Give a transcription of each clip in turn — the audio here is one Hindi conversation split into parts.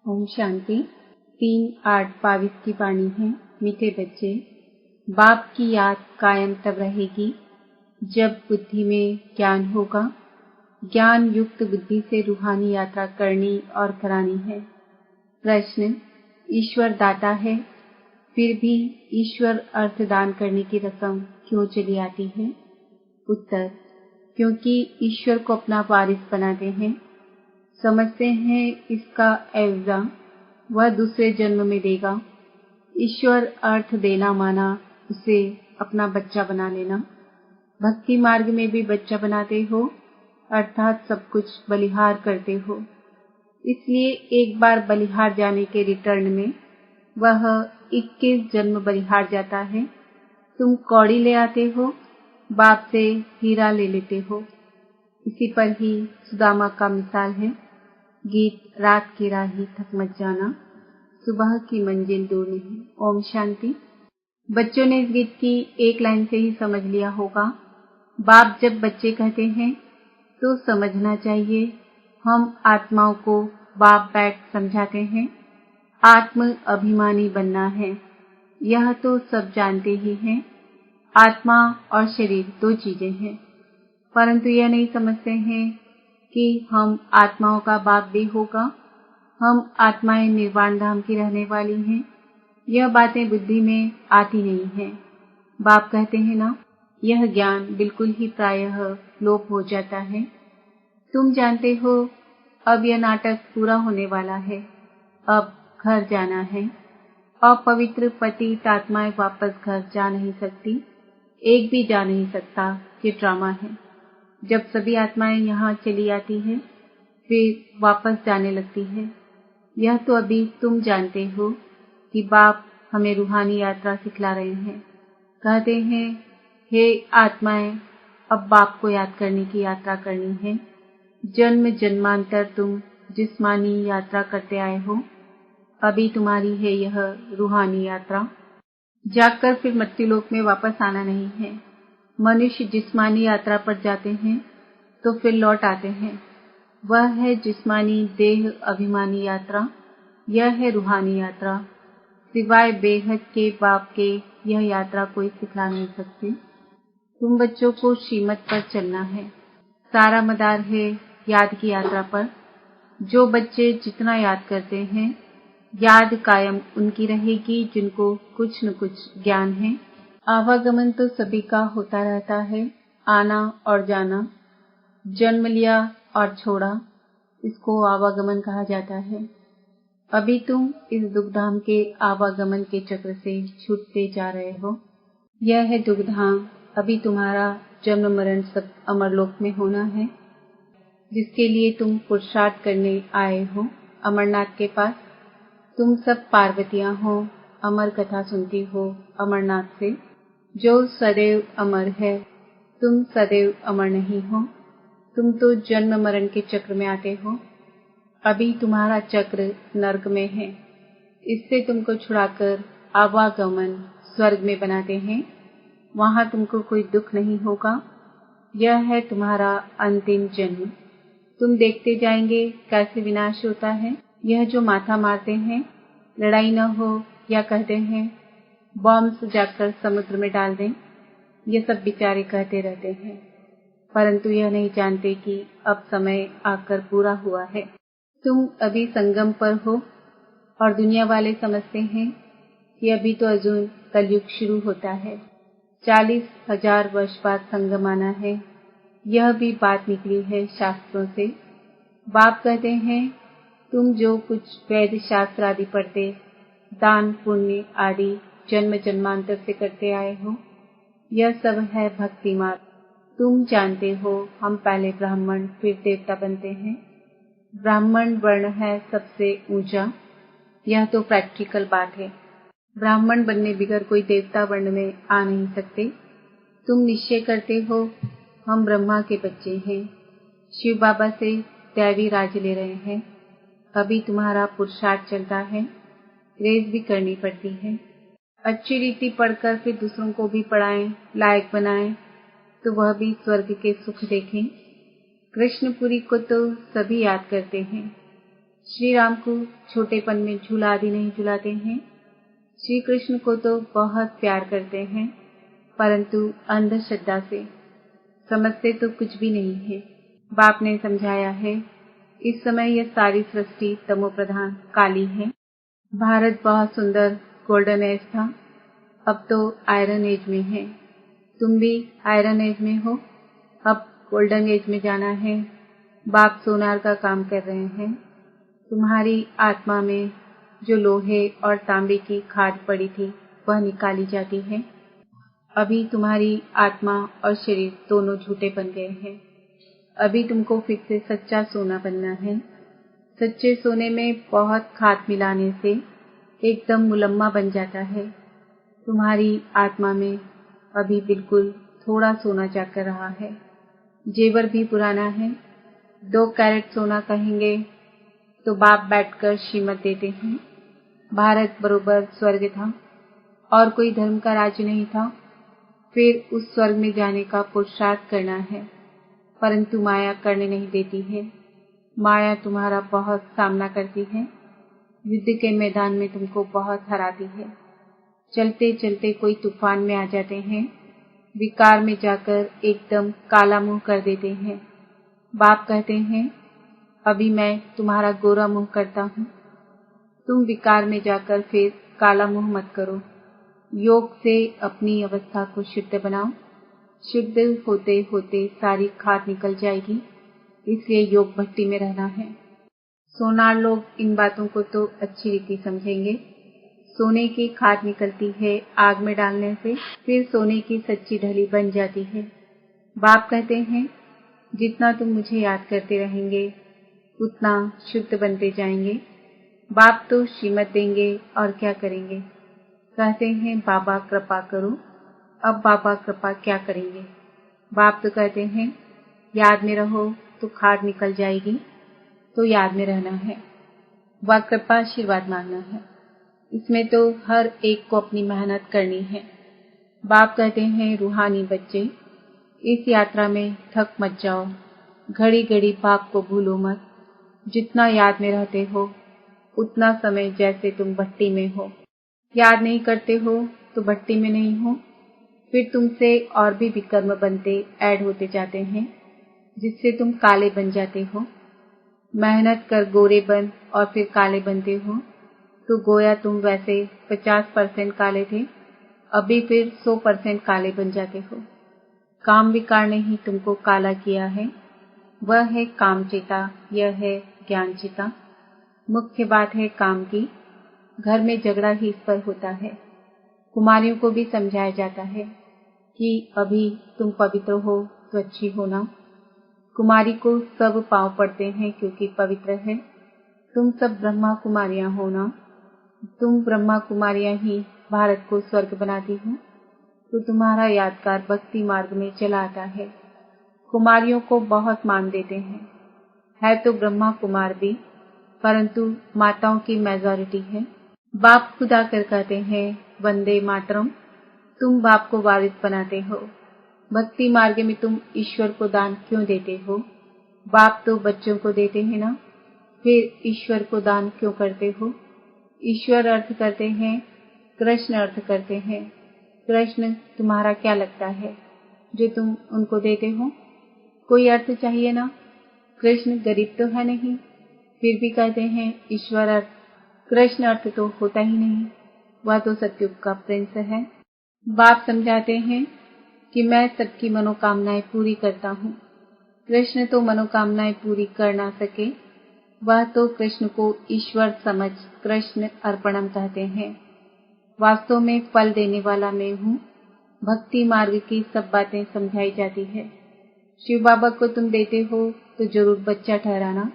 ओम शांति 3-8-22 की वाणी है। मीठे बच्चे, बाप की याद कायम तब रहेगी जब बुद्धि में ज्ञान होगा। ज्ञान युक्त बुद्धि से रूहानी यात्रा करनी और करानी है। प्रश्न, ईश्वर दाता है, फिर भी ईश्वर अर्थ दान करने की रस्म क्यों चली आती है? उत्तर, क्योंकि ईश्वर को अपना वारिस बनाते हैं। समझते हैं इसका एवजा वह दूसरे जन्म में देगा। ईश्वर अर्थ देना माना उसे अपना बच्चा बना लेना। भक्ति मार्ग में भी बच्चा बनाते हो, अर्थात सब कुछ बलिहार करते हो। इसलिए एक बार बलिहार जाने के रिटर्न में वह 21 जन्म बलिहार जाता है। तुम कौड़ी ले आते हो, बाप से हीरा ले लेते हो। इसी पर ही सुदामा का मिसाल है। गीत रात की राही थक मत जाना, सुबह की मंजिल दूर नहीं। ओम शांति। बच्चों ने इस गीत की एक लाइन से ही समझ लिया होगा। बाप जब बच्चे कहते हैं तो समझना चाहिए हम आत्माओं को बाप बैठ समझाते हैं। आत्म अभिमानी बनना है, यह तो सब जानते ही हैं। आत्मा और शरीर दो चीजें हैं, परंतु यह नहीं समझते हैं कि हम आत्माओं का बाप भी होगा। हम आत्माएं निर्वाण धाम की रहने वाली हैं। यह बातें बुद्धि में आती नहीं हैं। बाप कहते हैं ना, यह ज्ञान बिल्कुल ही प्रायः लोप हो जाता है। तुम जानते हो अब यह नाटक पूरा होने वाला है। अब घर जाना है। अपवित्र पतित आत्माएं वापस घर जा नहीं सकती, एक भी जा नहीं सकता। ये ड्रामा है। जब सभी आत्माएं यहाँ चली आती है, फिर वापस जाने लगती है। यह तो अभी तुम जानते हो कि बाप हमें रूहानी यात्रा सिखला रहे हैं। कहते हैं, हे आत्माएं, अब बाप को याद करने की यात्रा करनी है। जन्म जन्मांतर तुम जिस्मानी यात्रा करते आए हो, अभी तुम्हारी है यह रूहानी यात्रा। जाकर फिर मृत्युलोक में वापस आना नहीं है। मनुष्य जिस्मानी यात्रा पर जाते हैं तो फिर लौट आते हैं। वह है जिस्मानी देह अभिमानी यात्रा, यह है रूहानी यात्रा। सिवाय बेहद के बाप के यह यात्रा कोई सिखला नहीं सकती। तुम बच्चों को श्रीमत पर चलना है। सारा मदार है याद की यात्रा पर। जो बच्चे जितना याद करते हैं, याद कायम उनकी रहेगी जिनको कुछ न कुछ ज्ञान है। आवागमन तो सभी का होता रहता है, आना और जाना। जन्म लिया और छोड़ा, इसको आवागमन कहा जाता है। अभी तुम इस दुखधाम के आवागमन के चक्र से छूटते जा रहे हो। यह है दुखधाम। अभी तुम्हारा जन्म मरण सब अमरलोक में होना है, जिसके लिए तुम पुरुषार्थ करने आए हो अमरनाथ के पास। तुम सब पार्वतियां हो, अमर कथा सुनती हो अमरनाथ से, जो सदैव अमर है। तुम सदैव अमर नहीं हो। तुम तो जन्म मरण के चक्र में आते हो। अभी तुम्हारा चक्र नर्क में है। इससे तुमको छुड़ाकर आवागमन स्वर्ग में बनाते हैं। वहां तुमको कोई दुख नहीं होगा। यह है तुम्हारा अंतिम जन्म। तुम देखते जाएंगे कैसे विनाश होता है। यह जो माथा मारते हैं, लड़ाई न हो या कहते हैं बॉम्ब जाकर समुद्र में डाल दें, ये सब बेचारे कहते रहते हैं, परंतु यह नहीं जानते कि अब समय आकर पूरा हुआ है। तुम अभी संगम पर हो और दुनिया वाले समझते हैं कि अभी तो अजून कलयुग शुरू होता है। 40,000 वर्ष बाद संगम आना है। यह भी बात निकली है शास्त्रों से। बाप कहते हैं, तुम जो कुछ वैद शास्त्र आदि पढ़ते, दान पुण्य आदि जन्म जन्मांतर से करते आए हो, यह सब है भक्ति मार्ग। तुम जानते हो हम पहले ब्राह्मण फिर देवता बनते हैं। ब्राह्मण वर्ण है सबसे ऊंचा। यह तो प्रैक्टिकल बात है। ब्राह्मण बनने बिगर कोई देवता वर्ण में आ नहीं सकते। तुम निश्चय करते हो हम ब्रह्मा के बच्चे हैं, शिव बाबा से दैवी राज ले रहे हैं। अभी तुम्हारा पुरुषार्थ चलता है, रेस भी करनी पड़ती है। अच्छी रीति पढ़कर फिर दूसरों को भी पढ़ाएं, लायक बनाएं, तो वह भी स्वर्ग के सुख देखें। कृष्णपुरी को तो सभी याद करते हैं। श्री राम को छोटेपन में झूला आदि नहीं झुलाते हैं। श्री कृष्ण को तो बहुत प्यार करते हैं, परंतु अंधश्रद्धा से समझते तो कुछ भी नहीं है। बाप ने समझाया है, इस समय यह सारी सृष्टि तमो प्रधान काली है। भारत बहुत सुंदर गोल्डन एज था, अब तो आयरन एज में है। तुम भी आयरन एज में हो, अब गोल्डन एज में जाना है। बाप सोनार का काम कर रहे हैं। तुम्हारी आत्मा में जो लोहे और तांबे की खाद पड़ी थी वह निकाली जाती है। अभी तुम्हारी आत्मा और शरीर दोनों झूठे बन गए हैं। अभी तुमको फिर से सच्चा सोना बनना है। सच्चे सोने में बहुत खाद मिलाने से एकदम मुलम्मा बन जाता है। तुम्हारी आत्मा में अभी बिल्कुल थोड़ा सोना जाकर रहा है। जेवर भी पुराना है। 2 कैरेट सोना कहेंगे तो बाप बैठकर श्रीमत देते हैं। भारत बरोबर स्वर्ग था और कोई धर्म का राज्य नहीं था। फिर उस स्वर्ग में जाने का पुरुषार्थ करना है, परंतु माया करने नहीं देती है। माया तुम्हारा बहुत सामना करती है। युद्ध के मैदान में तुमको बहुत हराती है। चलते चलते कोई तूफान में आ जाते हैं, विकार में जाकर एकदम काला मुंह कर देते हैं। बाप कहते हैं, अभी मैं तुम्हारा गोरा मुंह करता हूँ। तुम विकार में जाकर फिर काला मुंह मत करो। योग से अपनी अवस्था को शुद्ध बनाओ। शुद्ध होते होते सारी खाद निकल जाएगी, इसलिए योग भट्टी में रहना है। सोनार लोग इन बातों को तो अच्छी रीति समझेंगे। सोने की खाद निकलती है आग में डालने से, फिर सोने की सच्ची ढली बन जाती है। बाप कहते हैं, जितना तुम मुझे याद करते रहेंगे उतना शुद्ध बनते जाएंगे। बाप तो श्रीमत देंगे और क्या करेंगे। कहते हैं, बाबा कृपा करो। अब बाबा कृपा क्या करेंगे। बाप तो कहते हैं, याद में रहो तो खाद निकल जाएगी, तो याद में रहना है। वह कृपा आशीर्वाद मांगना है। इसमें तो हर एक को अपनी मेहनत करनी है। बाप कहते हैं, रूहानी बच्चे, इस यात्रा में थक मत जाओ। घड़ी घड़ी बाप को भूलो मत। जितना याद में रहते हो उतना समय जैसे तुम भट्टी में हो। याद नहीं करते हो तो भट्टी में नहीं हो। फिर तुमसे और भी विकर्म बनते ऐड होते जाते हैं, जिससे तुम काले बन जाते हो। मेहनत कर गोरे बन और फिर काले बनते हो, तो गोया तुम वैसे 50% काले थे, अभी फिर 100% काले बन जाते हो। काम विकार ने ही तुमको काला किया है। वह है काम चेता, यह है ज्ञान चेता। मुख्य बात है काम की। घर में झगड़ा ही इस पर होता है। कुमारियों को भी समझाया जाता है कि अभी तुम पवित्र हो तो अच्छी होना। कुमारी को सब पांव पड़ते हैं क्योंकि पवित्र है। तुम सब ब्रह्मा कुमारियां हो ना। तुम ब्रह्मा कुमारियां ही भारत को स्वर्ग बनाती हो, तो तुम्हारा यादगार भक्ति मार्ग में चला आता है। कुमारियों को बहुत मान देते हैं। है तो ब्रह्मा कुमार भी, परंतु माताओं की मेजॉरिटी है। बाप खुद आकर कहते हैं, वंदे मातरम। तुम बाप को वारिस बनाते हो। भक्ति मार्ग में तुम ईश्वर को दान क्यों देते हो। बाप तो बच्चों को देते हैं ना, फिर ईश्वर को दान क्यों करते हो। ईश्वर अर्थ करते हैं, कृष्ण अर्थ करते हैं। कृष्ण तुम्हारा क्या लगता है जो तुम उनको देते हो। कोई अर्थ चाहिए ना। कृष्ण गरीब तो है नहीं, फिर भी कहते हैं ईश्वर अर्थ। कृष्ण अर्थ तो होता ही नहीं, वह तो सतयुग का प्रिंस है। बाप समझाते हैं कि मैं सबकी मनोकामनाएं पूरी करता हूँ। कृष्ण तो मनोकामनाएं पूरी कर ना सके, वह तो कृष्ण को ईश्वर समझ कृष्ण अर्पणम कहते हैं। वास्तव में फल देने वाला मैं हूँ। भक्ति मार्ग की सब बातें समझाई जाती है। शिव बाबा को तुम देते हो तो जरूर बच्चा ठहराना।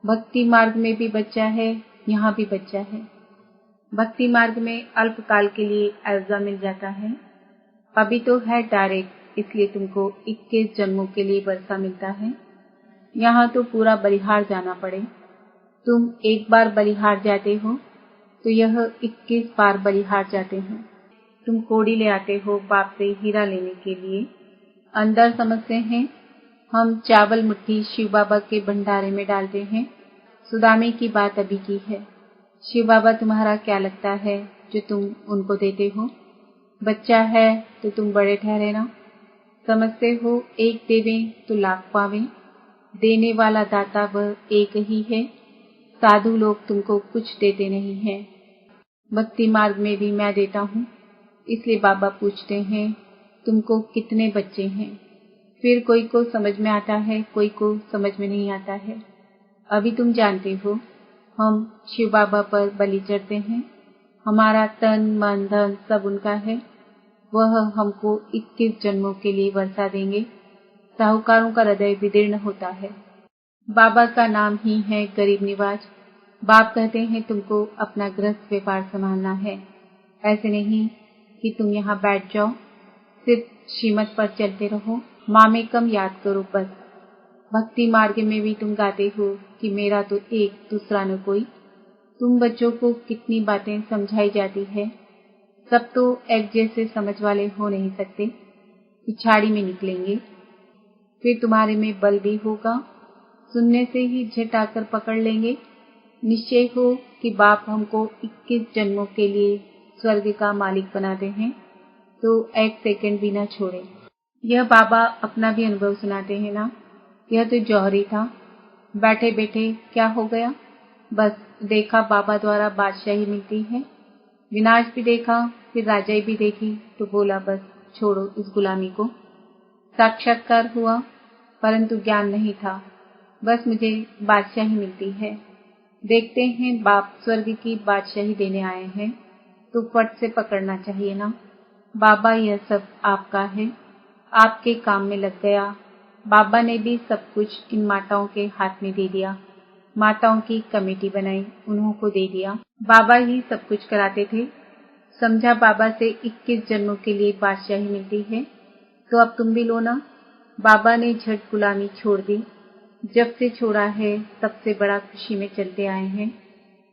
भक्ति मार्ग में भी बच्चा है, यहाँ भी बच्चा है। भक्ति मार्ग में अल्पकाल के लिए एल्जा मिल जाता है। अभी तो है डायरेक्ट, इसलिए तुमको 21 जन्मों के लिए वर्षा मिलता है। यहाँ तो पूरा बलिहार जाना पड़े। तुम एक बार बलिहार जाते हो तो यह 21 बार बलिहार जाते हो। तुम कोड़ी ले आते हो बाप से हीरा लेने के लिए। अंदर समझते हैं हम चावल मुट्ठी शिव बाबा के भंडारे में डालते हैं, सुदामे की बात अभी की है। शिव बाबा तुम्हारा क्या लगता है जो तुम उनको देते हो? बच्चा है तो तुम बड़े ठहरे ना। समझते हो एक देवें तो लाख पावें। देने वाला दाता वह एक ही है। साधु लोग तुमको कुछ देते नहीं हैं। भक्ति मार्ग में भी मैं देता हूँ। इसलिए बाबा पूछते हैं तुमको कितने बच्चे हैं। फिर कोई को समझ में आता है, कोई को समझ में नहीं आता है। अभी तुम जानते हो हम शिव बाबा पर बलि चढ़ते हैं। हमारा तन मन धन सब उनका है। वह हमको 21 जन्मों के लिए वर्षा देंगे। साहूकारों का हृदय विदीर्ण होता है। बाबा का नाम ही है गरीब निवाज। बाप कहते हैं तुमको अपना गृहस्थ व्यापार संभालना है। ऐसे नहीं कि तुम यहाँ बैठ जाओ, सिर्फ श्रीमत पर चलते रहो, माँ में कम याद करो बस। भक्ति मार्ग में भी तुम गाते हो कि मेरा तो एक दूसरा न कोई। तुम बच्चों को कितनी बातें समझाई जाती है। सब तो एक जैसे समझ वाले हो नहीं सकते, पिछाड़ी में निकलेंगे। फिर तुम्हारे में बल भी होगा, सुनने से ही झट आकर पकड़ लेंगे। निश्चय हो कि बाप हमको 21 जन्मों के लिए स्वर्ग का मालिक बनाते हैं तो एक सेकंड भी न छोड़े। यह बाबा अपना भी अनुभव सुनाते हैं ना। यह तो जौहरी था। बैठे बैठे क्या हो गया, बस देखा बाबा द्वारा बादशाही मिलती है। विनाश भी देखा, फिर राजाई भी देखी तो बोला बस छोड़ो इस गुलामी को। साक्षात्कार हुआ परंतु ज्ञान नहीं था। बस मुझे बादशाही मिलती है। देखते हैं बाप स्वर्ग की बादशाही देने आए हैं तो फट से पकड़ना चाहिए ना। बाबा यह सब आपका है, आपके काम में लग गया। बाबा ने भी सब कुछ इन माताओं के हाथ में दे दिया। माताओं की कमेटी बनाई, उन्हों को दे दिया। बाबा ही सब कुछ कराते थे। समझा बाबा से 21 जन्मों के लिए बादशाही मिलती है तो अब तुम भी लो ना। बाबा ने झट गुलामी छोड़ दी। जब से छोड़ा है तब से बड़ा खुशी में चलते आए हैं।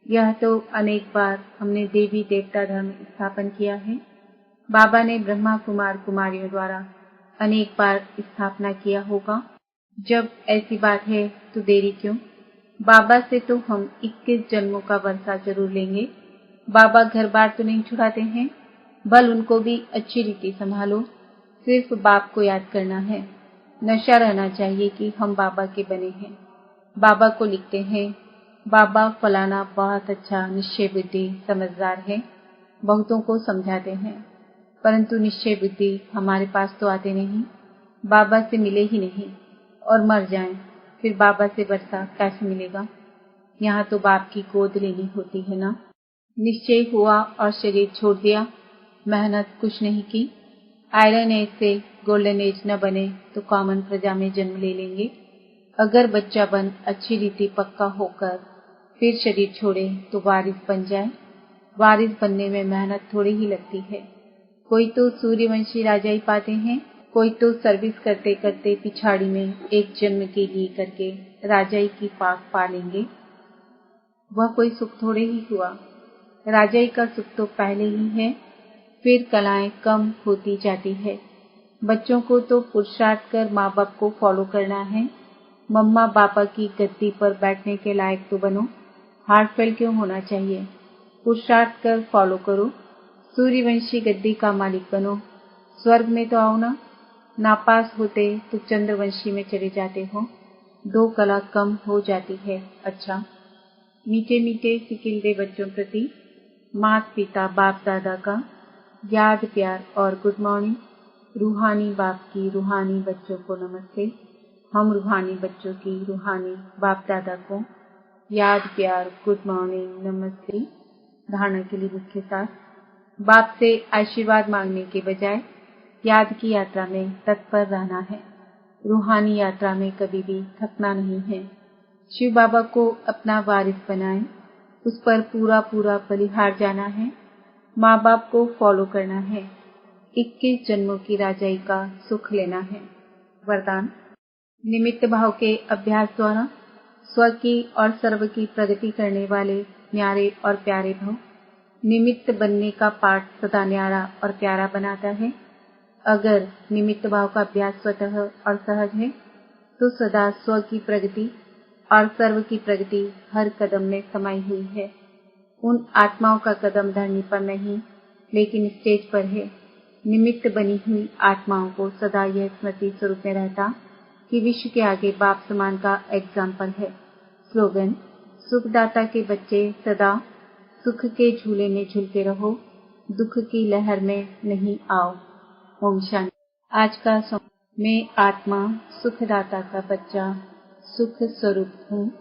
यह तो अनेक बार हमने देवी देवता धर्म स्थापन किया है। बाबा ने ब्रह्मा कुमार कुमारियों द्वारा अनेक बार स्थापना किया होगा। जब ऐसी बात है तो देरी क्यों? बाबा से तो हम 21 जन्मों का वर्षा जरूर लेंगे। बाबा घर बार तो नहीं छुड़ाते हैं। बल उनको भी अच्छी रीति संभालो। सिर्फ बाप को याद करना है। नशा रहना चाहिए कि हम बाबा के बने हैं। बाबा को लिखते हैं बाबा फलाना बहुत अच्छा निश्चय बुद्धि समझदार है। बहुतों को समझाते हैं परंतु निश्चय बुद्धि हमारे पास तो आते नहीं। बाबा से मिले ही नहीं और मर जाएं, फिर बाबा से वर्षा कैसे मिलेगा? यहाँ तो बाप की गोद लेनी होती है ना। निश्चय हुआ और शरीर छोड़ दिया, मेहनत कुछ नहीं की। आयरन एज से गोल्डन एज न बने तो कॉमन प्रजा में जन्म ले लेंगे। अगर बच्चा बन अच्छी रीति पक्का होकर फिर शरीर छोड़े तो वारिस बन जाए। वारिस बनने में मेहनत थोड़ी ही लगती है। कोई तो सूर्यवंशी राजा ही पाते हैं, कोई तो सर्विस करते करते पिछाड़ी में एक जन्म के लिए करके राजाई की पाक पा लेंगे। वह कोई सुख थोड़े ही हुआ। राजाई का सुख तो पहले ही है, फिर कलाएं कम होती जाती है। बच्चों को तो पुरुषार्थ कर माँ बाप को फॉलो करना है। मम्मा पापा की गद्दी पर बैठने के लायक तो बनो। हार्ट फेल क्यों होना चाहिए? पुरुषार्थ कर फॉलो करो। सूर्यवंशी गद्दी का मालिक बनो। स्वर्ग में तो आओ ना। नापास होते तो चंद्रवंशी में चले जाते हो। 2 कला कम हो जाती है। अच्छा, मीठे मीठे सिकिलदे बच्चों प्रति माता पिता बाप दादा का याद प्यार और गुड मॉर्निंग। रूहानी बाप की रूहानी बच्चों को नमस्ते। हम रूहानी बच्चों की रूहानी बाप दादा को याद प्यार गुड मॉर्निंग नमस्ते। धारणा के लिए मुख्य सार। बाप से आशीर्वाद मांगने के बजाय याद की यात्रा में तत्पर रहना है। रूहानी यात्रा में कभी भी थकना नहीं है। शिव बाबा को अपना वारिस बनाएं, उस पर पूरा पूरा बलिहार जाना है। माँ बाप को फॉलो करना है। 21 जन्मों की राजाई का सुख लेना है। वरदान। निमित्त भाव के अभ्यास द्वारा स्व की और सर्व की प्रगति करने वाले न्यारे और प्यारे भव। निमित्त बनने का पाठ सदा न्यारा और प्यारा बनाता है। अगर निमित्त भाव का अभ्यास स्वतः और सहज है तो सदा स्व की प्रगति और सर्व की प्रगति हर कदम में समाई हुई है। उन आत्माओं का कदम धरनी पर नहीं, लेकिन स्टेज पर है। निमित्त बनी हुई आत्माओं को सदा यह स्मृति स्वरूप में रहता कि विश्व के आगे बाप समान का एग्जाम्पल है। स्लोगन: सुखदाता के बच्चे सदा सुख के झूले में झूलते रहो, दुख की लहर में नहीं आओ। ओम शांति। आज का मैं आत्मा सुखदाता का बच्चा सुख स्वरूप हूँ।